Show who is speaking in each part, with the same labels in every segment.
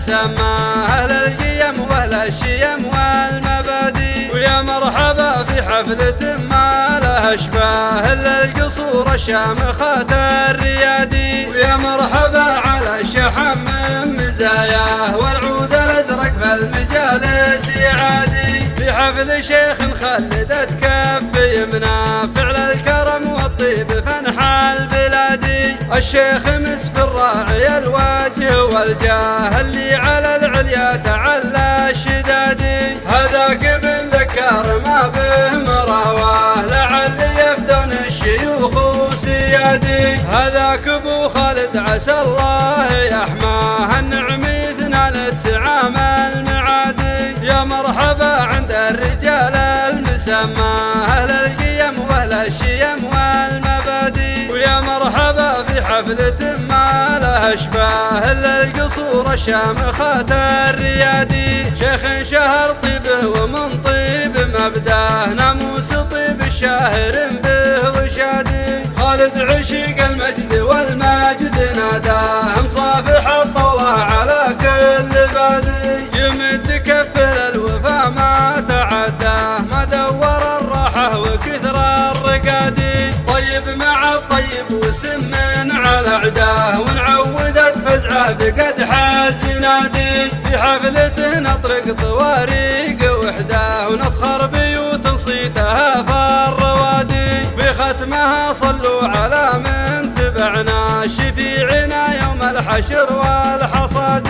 Speaker 1: المسمى أهل القيم وأهل الشيم والمبادئ. ويا مرحبا في حفلة ما لها أشباه إلا القصور الشامخة الريادي. ويا مرحبا على الشحم من مزاياه والعود الأزرق في المجالس يعادي. في حفل شيخ خلدت كف يمنى فعل الكرم والطيب فنحى البلادي. الشيخ مسف الراعي الوجه والجاه اللي على العليا تعلى الشدادي. هذاك ابن ذكر ما به مراواه لعل يفدون الشيوخ وسيادي. هذاك ابو خالد عسى الله يحماه النعمي 92 المعادي. يا مرحبا عند الرجال المسمى أهل القيم وأهل الشيم والمبادئ. ويا مرحبا في حفلة ما لها أشباه إلا القصور الشامخة الريادي. شيخ شهر طيبه ومن طيب مبداه ناموس طيب الشاهر به وشادي. خالد عشيق المجد والماجد ناداه مصافح الطولة على كل بادي. يمد كفل الوفا ما تعداه ما دور الراحة وكثر الرقادي. طيب مع الطيب وسم على عداه ونعودت فزعه بقدح الزنادي. في حفلته نطرق طواريق وحده ونسخر بيوت صيتها في الروادي. في ختمها صلوا على من تبعنا شفيعنا يوم الحشر والحصاد.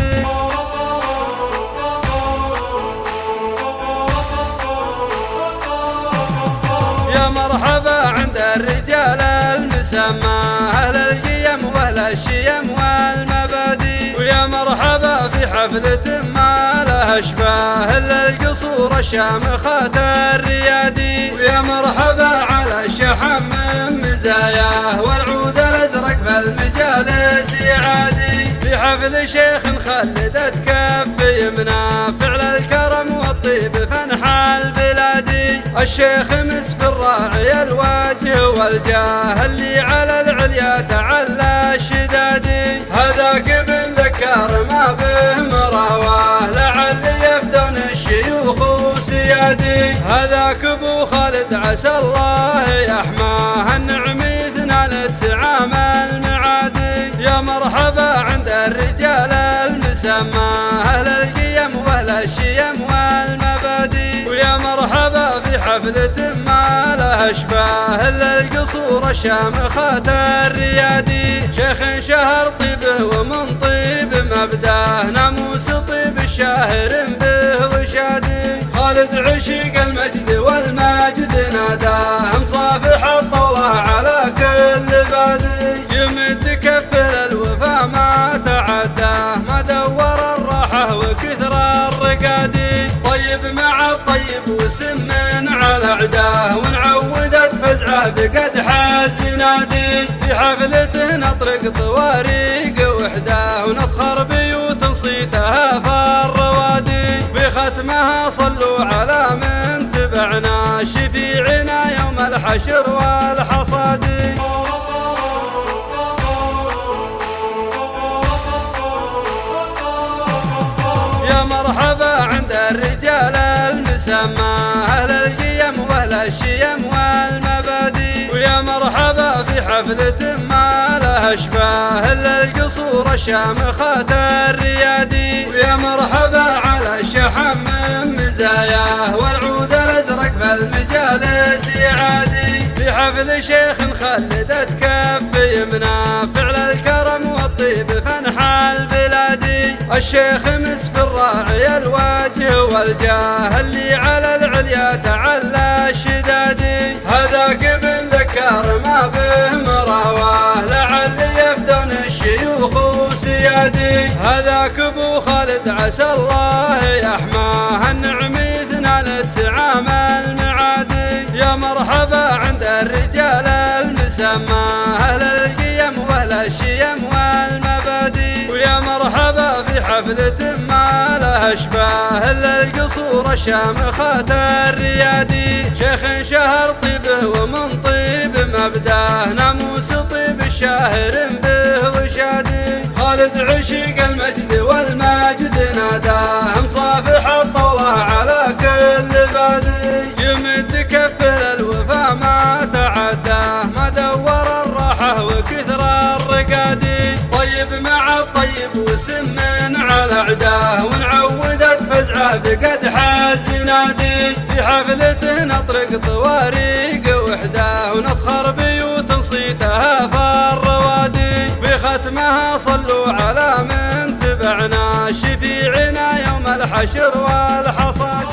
Speaker 1: يا مرحبا عند الرجال المسمى أهل القيم وأهل الشيم والمبادئ. ويا مرحبا في حفلة ما لها أشباه إلا القصور الشامخة الريادي. ويا مرحبا على الشحم من مزاياه والعود الأزرق في المجالس يعادي. في حفل شيخ خلدت كف يمنى فعل الكرم والطيب فنحى البلادي. الشيخ مسف الراعي الوجه والجاه اللي على العليا تعلى الشدادي. هذاك ابن ذكر ما به مراواه لعل يفدون الشيوخ وسيادي. هذاك ابو خالد عسى الله يحماه النعمي 92 المعادي. يا مرحبا عند الرجال المسمى أهل القيم وأهل الشيم والمبادئ. ويا مرحبا في حفلة ما لها أشباه إلا القصور الشامخة الريادي. شيخ شهر طيبه ومن طيب مبداه ناموس طيب الشاهر به وشادي. خالد عشيق المجد والماجد ناداه مصافح الطولة على كل بادي. يمد كفل الوفا ما تعداه ما دور الراحة وكثر الرقادي. طيب مع الطيب وسم على عداه ونعودت فزعه بقدح الزنادي. في حفلته نطرق طواريق وحده ونسخر بيوت صيتها في الروادي. في ختمها صلوا على من تبعنا شفيعنا يوم الحشر والحصاد. يا مرحبا عند الرجال المسمى أهل القيم وأهل الشيم والمبادئ. ويا مرحبا في حفلة ما لها أشباه إلا القصور الشامخة الريادي. ويا مرحبا على الشحم من مزاياه والعود الأزرق في المجالس يعادي. في حفل شيخ خلدت كف يمنى فعل الكرم والطيب فنحى البلادي. الشيخ مسف الراعي الوجه والجاه اللي على العليا تعلى الشدادي. هذاك ابن ذكر ما به مراواه لعل يفدون الشيوخ وسيادي. هذاك ابو خالد عسى الله يحماه النعمي 92 المعادي. يا مرحبا عند الرجال المسمى أهل القيم وأهل الشيم والمبادئ. ويا مرحبا في حفلة ما لها أشباه إلا القصور الشامخة الريادي. شيخ شهر طيبه ومن طيب مبداه ناموس طيب الشاهر به وشادي. خالد عشيق المجد والماجد ناداه مصافح الطولة على كل بادي يمد كف للوفا ما تعداه ما دور الراحة وكثر الرقادي طيب مع الطيب وسم على عداه ونعودت فزعه بقدح الزنادي في حفلته نطرق طواريق وحده ونسخر بيوت صيتها في الروادي في ختمها صلوا على من تبعنا شفيعنا يوم الحشر والحصاد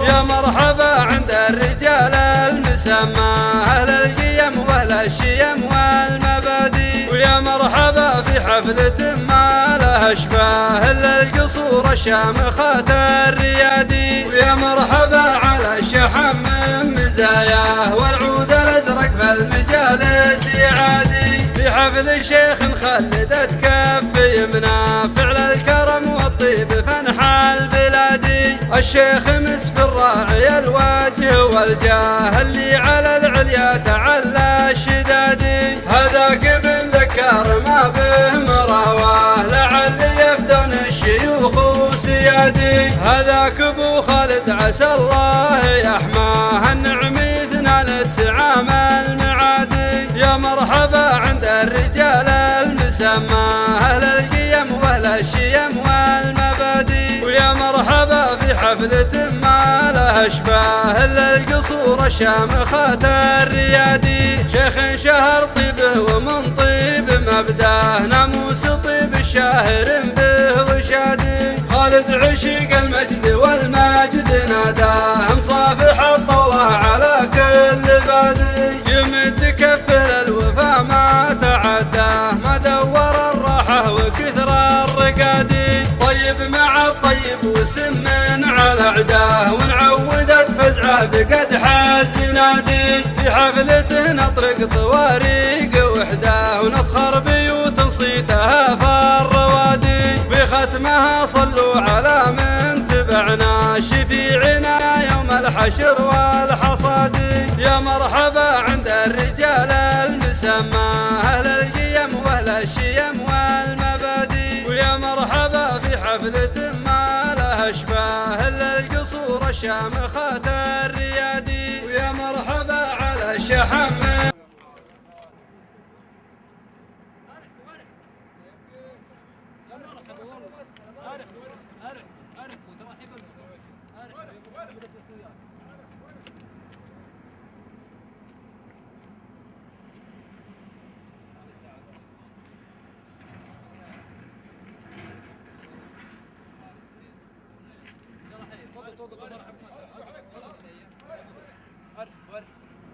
Speaker 1: يا مرحبا عند الرجال المسمى أهل القيم وأهل الشيم والمبادئ ويا مرحبا في حفلة ما لها اشباه إلا القصور الشامخة الريادي ويا مرحبا على الشحم من مزاياه والعود الأزرق في المجالس يعادي في حفل الشيخ خلدت كف يمنى فعل الكرم والطيب فنحى البلادي الشيخ مسف الراعي الوجه والجاه اللي على العليا تعلى الشدادي هذاك ابن ذكر ما به مراواه لعل يفدون الشيوخ وسيادي هذاك ابو خالد عسى الله يحماه النعمي ثنان تسعام المعادي يا مرحبا عند الرجال المسمى أهل القيم وأهل الشيم والمبادئ ويا مرحبا في حفلة ما لها اشباه إلا القصور الشامخة الريادي شيخ شهر طيبه ومن طيب مبداه ناموس طيب الشاهر به وشادي خالد عشيق المجد والماجد ناداه مصافح الطولة على كل بادي يمد كف للوفا ما تعداه ما دور الراحة وكثر الرقادي طيب مع الطيب وسم على عداه ونعودت فزعه بقدح الزنادي في حفلته نطرق طواريق وحده ونسخر بيوت صيتها في الروادي في ختمها صلوا على من تبعنا شفيعنا يوم الحشر والحصاد يا مرحبا عند الرجال المسمى أهل القيم وأهل الشيم والمبادئ ويا مرحبا في حفلة ما لها اشباه إلا القصور الشامخة الريادي ويا مرحبا على الشحم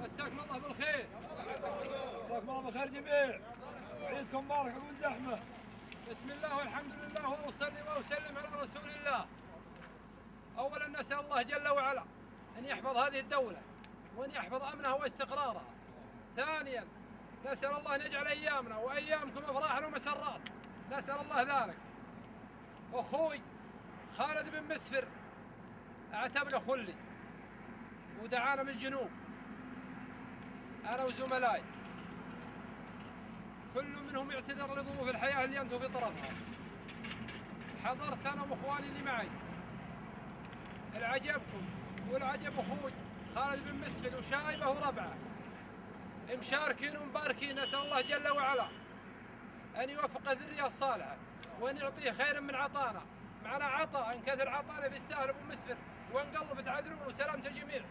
Speaker 2: مساكم الله بالخير. مساكم الله بالخير جميع. عيدكم مبارك عقب الزحمه. بسم الله والحمد لله واصلي واسلم على رسول الله. اولا نسال الله جل وعلا ان يحفظ هذه الدوله وان يحفظ امنها واستقرارها. ثانيا نسال الله ان يجعل ايامنا وايامكم افراحا ومسرات. نسال الله ذلك. اخوي خالد بن مسفر اعتبره خلي ودعانا من الجنوب انا وزملائي كل منهم يعتذر لظروف الحياه اللي انتم في طرفها. حضرت انا واخواني اللي معي العجبكم والعجب اخوي خالد بن مسفر وشايبه وربعه مشاركين ومباركين. نسال الله جل وعلا ان يوفق الذريه الصالحه وان يعطيه خير من عطانا. معنا عطاء ان كثر عطانا بيستاهل ابو مسفر وانقلب تعذرون وسلامة الجميع.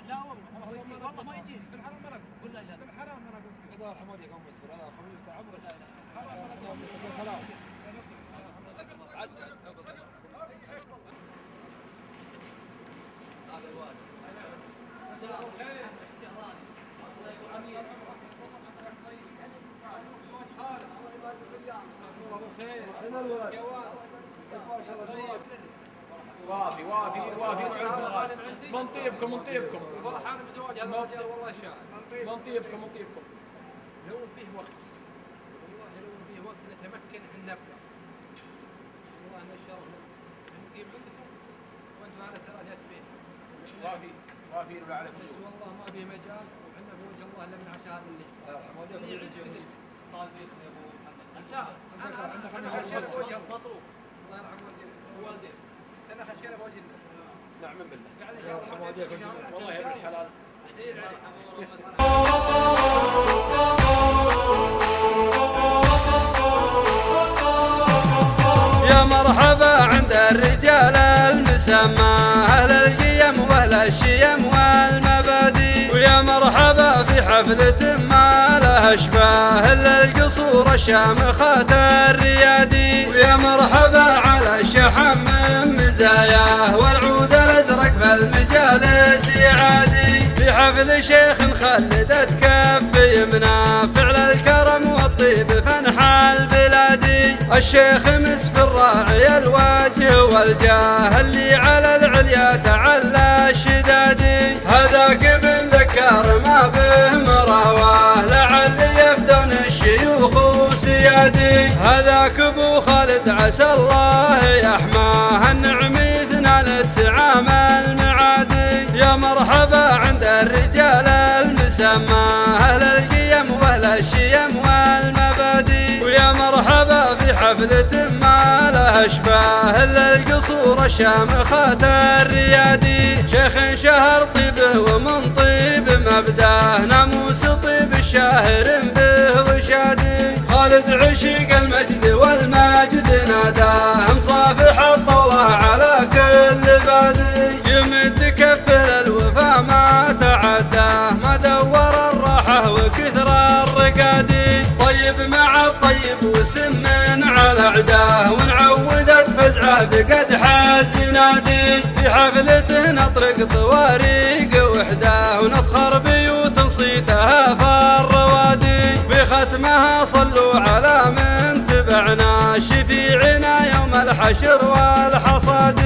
Speaker 3: لا والله ما يجيني
Speaker 2: في الحرم ما نقول
Speaker 3: ولا لا
Speaker 2: في الحرم ما نقول
Speaker 3: الله حمد يا قوم مسفر هذا خلوه تعب ولا لا
Speaker 2: الحرم ما نقول خلاص
Speaker 3: هذا الوالد
Speaker 2: وافي من طيبكم فرحان بزواج هذا الرجال والله شاعر من طيبكم لو فيه وقت والله لو فيه وقت نتمكن ان نبدا والله ان الشرف
Speaker 3: تقييم عندكم وانتم على 3 ياسفين.
Speaker 2: وافي ولا عليكم.
Speaker 3: بس والله ما به مجال وعندنا في وجه الله الا من عشاء هذا الليل.
Speaker 2: يرحم والديكم ويعزكم.
Speaker 3: طالب يسمي ابو محمد.
Speaker 2: عندك
Speaker 3: انا خشينا بوجه مطروح. الله يرحم والديك. انا خشينا بوجه الله.
Speaker 2: نعم بالله.
Speaker 3: يرحم والديكم
Speaker 2: والله يا ابن الحلال.
Speaker 3: سيد عليك.
Speaker 1: يا مرحبا عند الرجال المسمى أهل القيم وأهل الشيم والمبادئ، ويا مرحبا في حفلة ما لها أشباه إلا القصور الشامخات الريادي، ويا مرحبا على الشحم من مزاياه والعود الأزرق في المجالس يعادي، في حفل شيخ خلدت كف يمنى فعل الكرم والطيب فنحى البلادي، الشيخ مسف الراعي الوجه والجاه اللي على العليا تعلى الشدادي، هذاك ابن ذكر ما به مراواه لعل يفدن الشيوخ وسيادي، هذاك ابو خالد عسى الله يحماه النعمي ثنال تسعام المعادي، يا مرحبا عند الرجال المسمى أهل القيم وأهل الشيم والمبادئ، ويا مرحبا في حفلة ما لها أشباه إلا القصور الشامخات الريادي، شيخ شهر طيبه ومن طيب مبداه ناموس طيب الشاهر به وشادي، خالد عشيق المجد والماجد ناداه مصافح الطولة على كل بادي، يمد كفل الوفا ما تعداه ما دور الراحة وكثر الرقادي، طيب مع الطيب وسم على عداه ونعودت فزعه بقدح الزنادي، في حفلته نطرق طواريق وحده ونسخر بيوت صيتها في الروادي، في ختمها صلوا على من تبعنا شفيعنا يوم الحشر والحصاد.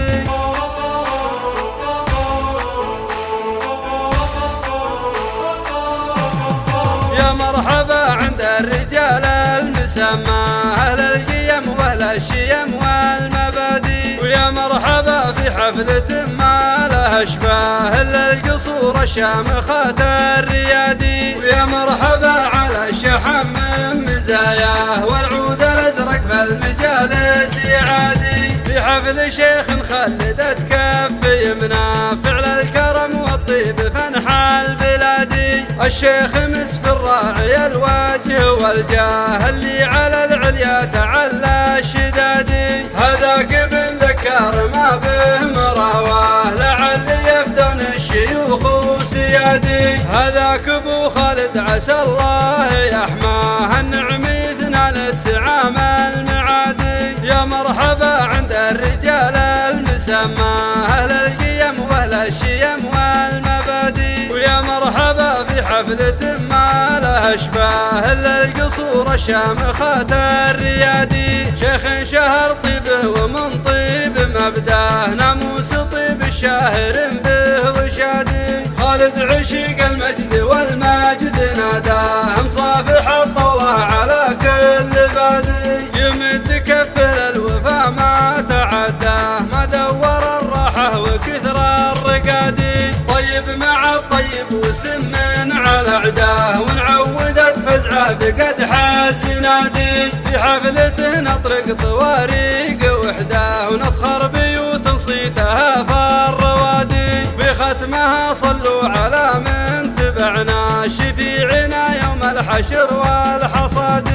Speaker 1: يا مرحبا عند الرجال المسمى أهل القيم وأهل الشيم والمبادئ، ويا مرحبا في حفلة ما لها أشباه إلا القصور الشامخات الريادي، ويا مرحبا على الشحم من مزاياه والعود الأزرق في المجالس يعادي، في حفل شيخ خلدت كف يمنى فعل الكرم والطيب فنحى البلادي، الشيخ مسف الراعي الوجه والجاه اللي على العليا تعلى الشدادي، هذاك ابن ذكر ما به مراواه لعل يفدن الشيوخ وسيادي، هذاك ابو خالد عسى الله يحماه النعمي ثنال تسعام المعادي، يا مرحبا عند الرجال المسمى أهل القيم وأهل الشيم والمبادئ، ويا مرحبا في حفلة ما لها أشباه إلا القصور الشامخات الريادي، شيخ شهر طيبه ومن طيب مبداه ناموس طيب الشاهر به وشادي، خالد عشيق المجد والماجد ناداه مصافح الطولة على كل بادي، يمد كفل الوفا ما تعداه ما دور الراحة وكثر الرقادي، طيب مع الطيب وسم على عداه ونعودت فزعه بقدح الزنادي، في حفلته نطرق طواريق وحده ونسخر بيوت صيتها في الروادي، في ختمها صلوا على من تبعنا شفيعنا يوم الحشر والحصاد.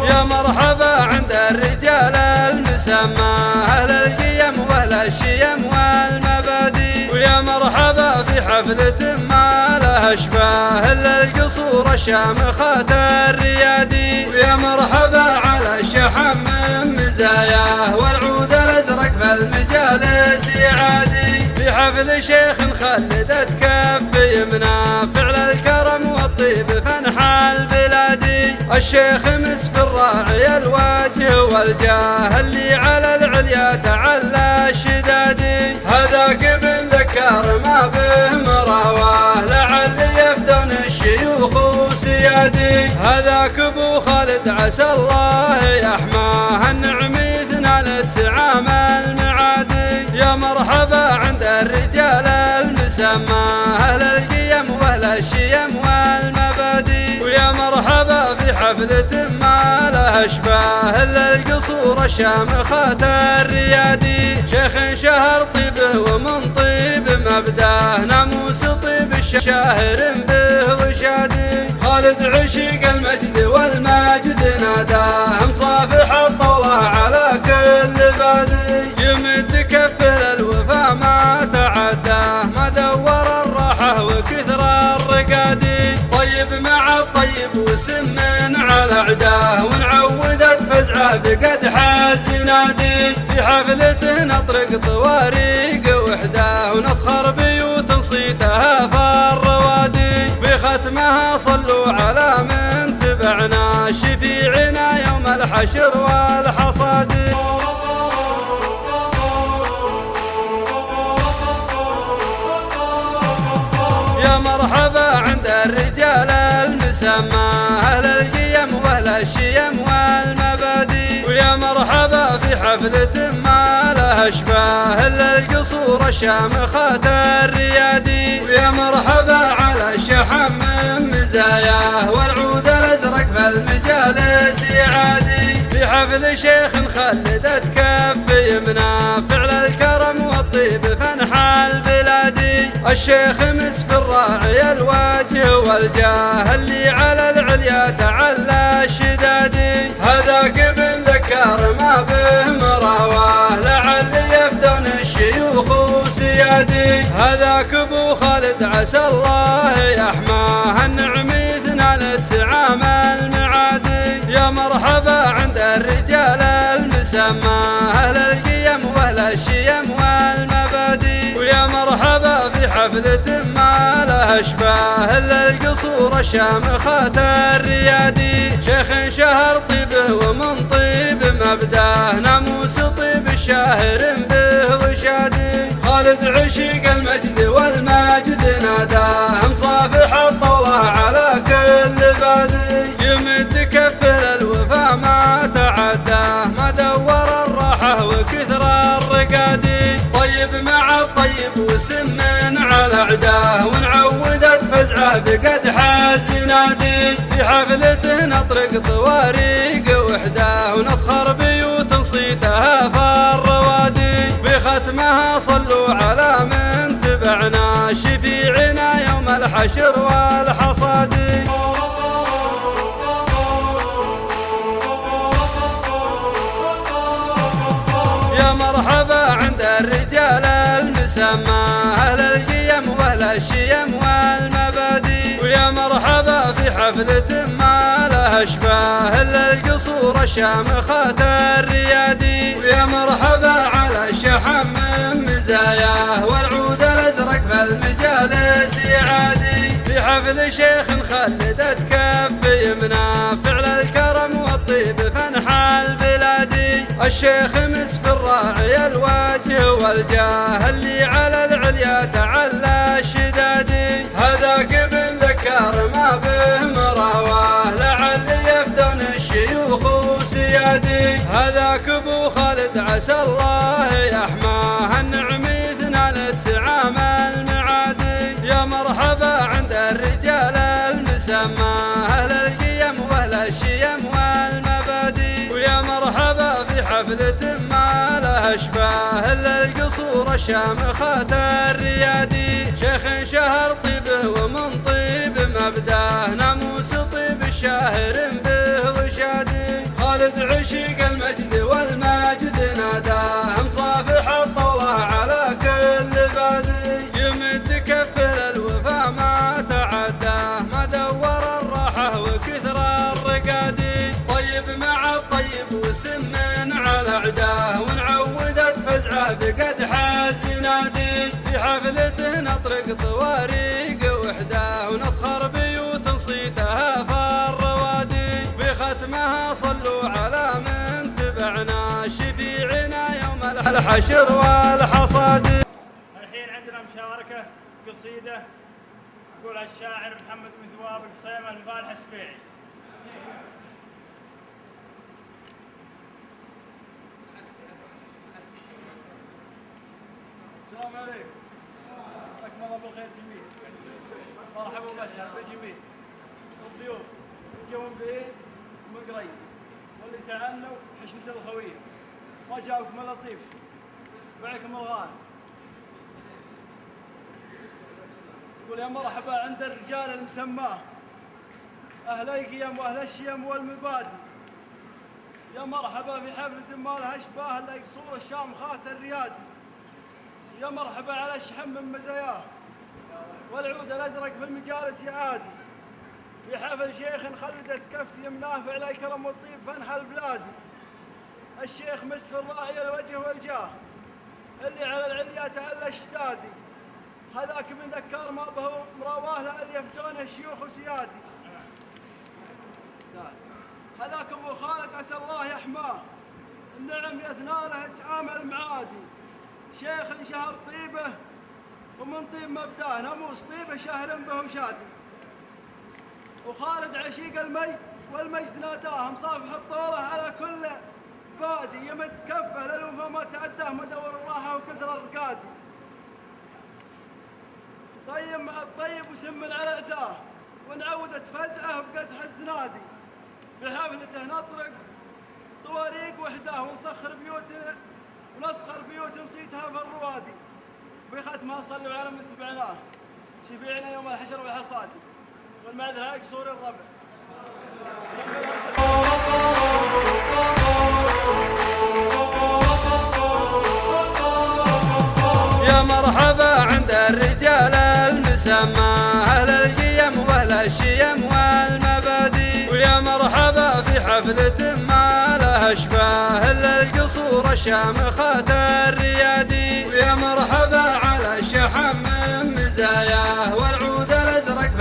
Speaker 1: يا مرحبا عند الرجال المسمى أهل القيم وأهل الشيم والمبادئ، ويا مرحبا في حفلة ما لها أشباه إلا القصور الشامخات الريادي، ويا مرحبا على الشحم من مزاياه والعود الأزرق في المجالس يعادي، في حفل شيخ خلدت كف يمنى فعل الكرم والطيب فنحى البلادي، الشيخ مسف الراعي الوجه والجاه اللي على العليا تعلى الشدادي، هذاك ابن ذكر ما به مراواه لعل يفدن الشيوخ وسيادي. الريادي. هذاك ابو خالد عسى الله يحماه النعمي ثنال تسعام المعادي. يا مرحبا عند الرجال المسمى اهل القيم واهل الشيم والمبادئ. ويا مرحبا في حفلة ما لها اشباه الا القصور الشامخات الريادي. شيخ شهر طيبه ومن طيب مبداه ناموس طيب الشاهر به وشادي. خالد عشيق المجد والماجد ناداه مصافح الطولة على كل بادي. يمد كفه للوفا ما تعداه ما دور الراحة وكثر الرقادي. طيب مع الطيب وسم على عداه ونعودت فزعه بقدح الزنادي. في حفلته نطرق طواريق وحده ونسخر بيوت صيتها في الروادي. في ختمها صلوا على من تبعنا شفيعنا يوم الحشر والحصاد. يا مرحبا عند الرجال المسمى اهل القيم واهل الشيم والمبادئ. ويا مرحبا في حفلة ما لها اشباه الا القصور الشامخات الريادي. ويا مرحبا على الشحم من مزاياه والعود الازرق في المجالس يعادي. في حفل شيخ خلدت كف يمنى فعل الكرم والطيب فنحى البلادي. الشيخ مسف الراعي الوجه والجاه اللي على العليا تعلى الشدادي. هذاك ابن ذكر ما به مراواه لعل يفدون الشيوخ وسيادي. هذاك ابو خالد عسى الله يحماه النعمي ثنال تسعام المعادي. يا مرحبا عند الرجال المسمى اهل القيم واهل الشيم والمبادئ. ويا مرحبا في حفلة ما لها اشباه الا القصور الشامخات الريادي. شيخ شهر طيبه ومن طيب مبداه ناموس طيب الشاهر به وشادي. خالد عشيق المجد والماجد ناداه مصافح الطولة على كل بادي. يمد كفه للوفا ما تعداه ما دور الراحة وكثر الرقادي. طيب مع الطيب وسم على عداه ونعودت فزعه بقدح الزنادي. في حفلته نطرق طواريق وحده ونسخر بيوت صيتها في الروادي. في ختمها صلوا على من تبعنا شفيعنا يوم الحشر والحصاد. يا مرحبا عند الرجال المسمى اهل القيم واهل الشيم والمبادئ. ويا مرحبا في حفلة ما لها اشباه الا القصور الشامخات الريادي. ويا مرحبا على الشحم من مزاياه والعود الازرق في المجالس يعادي. في حفل شيخ خلدت كف يمنى فعل الكرم والطيب فنحى البلادي. الشيخ مسف الراعي الوجه والجاه اللي على العليا تعلى الشدادي. هذاك ابن ذكر ما به مراواه لعل يفدون الشيوخ وسيادي. هذاك ابو خالد عسى الله يحماه النعمي ثنال تسعام المعادي. يا مرحبا عند الرجال المسمى اهل القيم واهل الشيم والمبادئ. ويا مرحبا في حفلة ما لها اشباه الا القصور الشامخات الريادي. شيخ شهر طيبه ومن طيب مبداه ناموس طيب الشاهر به وشادي. خالد عشيق المجد والماجد ناداه مصافح الطولة على كل بادي. يمد كفه للوفا ما تعداه ما دور الراحة وكثر الرقادي. طيب مع الطيب وسم على عداه ونعودت فزعه بقدح الزنادي. في حفلته نطرق طواريق وحده ونسخر بيوت صيتها في الروادي. في ختمها صلوا على من تبعنا شفيعنا يوم الحشر والحصاد.
Speaker 4: الحين عندنا مشاركة قصيدة يقول الشاعر محمد بن ثواب القصيم الفالح السبيعي.
Speaker 2: السلام عليكم. مساكم الله بالخير جميع. مرحبا ومسهلا بالجميع. الضيوف يجون بعيد ومن قريب واللي تعنوا حشمة الخويه ما جاوكم الا طيب وعليكم الغالي. يقول يا مرحبا عند الرجال المسماه اهل القيم واهل الشيم والمبادئ. يا مرحبا في حفلة ما لها اشباه الا قصور الشام خات الريادي. يا مرحبا على الشحم من مزاياه والعود الازرق في المجالس يعادي. في حفل شيخ خلدت كف يمناه فعل الكرم والطيب فانحى البلادي. الشيخ مسف الراعي الوجه والجاه اللي على العليا تعلى الشدادي. هذاك من ذكار ما به مراواه لأن يفدون الشيوخ وسيادي. هذاك ابو خالد عسى الله يحماه النعم يثناله تعامل معادي. شيخ شهر طيبه ومن طيب مبداه ناموس طيبه شهر به وشادي. وخالد عشيق المجد والمجد ناداه مصافح الطوله على كل بادي. يمد كفه للوفا ما تعداه مدور الراحه وكثر الرقادي. طيب مع الطيب وسم على اعداه ونعودت فزعه بقدح الزنادي. في حفلته نطرق طواريق وحداه ونسخر بيوت نصيتها في الروادي. في ختمها صلوا على من تبعناه شفيعنا يوم الحشر والحصاد والمعذره قصور الربع.
Speaker 1: يا مرحبا عند الرجال المسمى اهل القيم واهل الشيم والمبادئ. ويا مرحبا في حفلة ما لها اشباه الا القصور الشامخات الريادي. ويا مرحبا على الشحم من مزاياه والعود الازرق.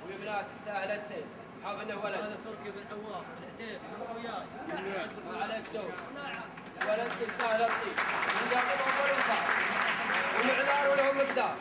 Speaker 3: ويبنات تستاهل السيف حافظه ولد
Speaker 5: هذا تركي بن عوام العتيبي من خوياي.
Speaker 3: ما عليك زوج ولد تستاهل الطيب ويقابل اول وخاف ومعذار وله مقدار.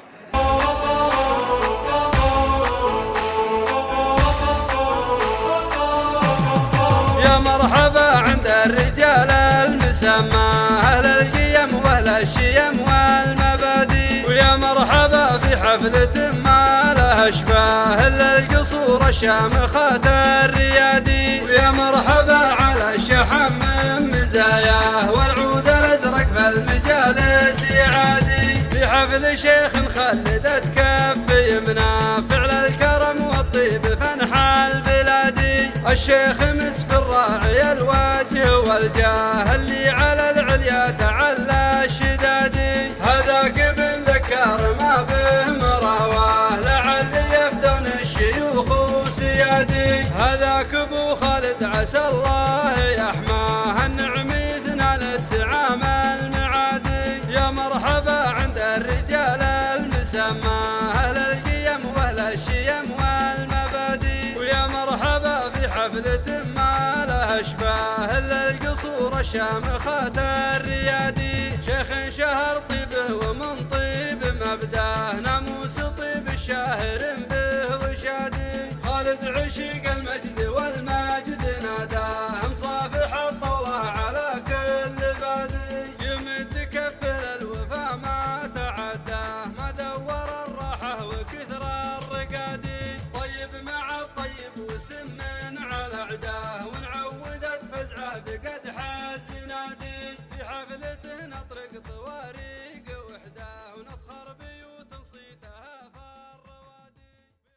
Speaker 1: يا مرحبا عند الرجال المسمى اهل القيم واهل الشيم والمبادئ. ويا مرحبا في حفلة ما لها اشباه الا القصور الشامخات الريادي. ويا مرحبا على الشحم من مزاياه والعود الازرق في المجالس يعادي. في حفل شيخ خلدت كف يمنى فعل الكرم والطيب فانحى البلادي. الشيخ مسف الراعي الوجه والجاه اللي على العليا تعلى الشدادي. هذاك ابن ذكر ما به مراواه لعل يفدون الشيوخ وسيادي. هذاك ابو خالد عسى الله يحماه النعم يثنى تعامل معادي. يا مرحبا عند الرجال المسمى اهل القيم واهل الشيم والمبادئ. ويا مرحبا في حفلة ما لها اشباه الا القصور الشامخات الريادي. شيخ شهر طيبه ومن طيب مبداه ناموس طيب الشاهر به وشادي. خالد عشيق المجد والماجد ناداه مصافح الطوله على كل بادي. يمد كف للوفا ما تعداه ما دور الراحه وكثر الرقادي. طيب مع الطيب وسم على عداه ونعودت فزعه بقدح الزنادي. في حفلته نطرق طواري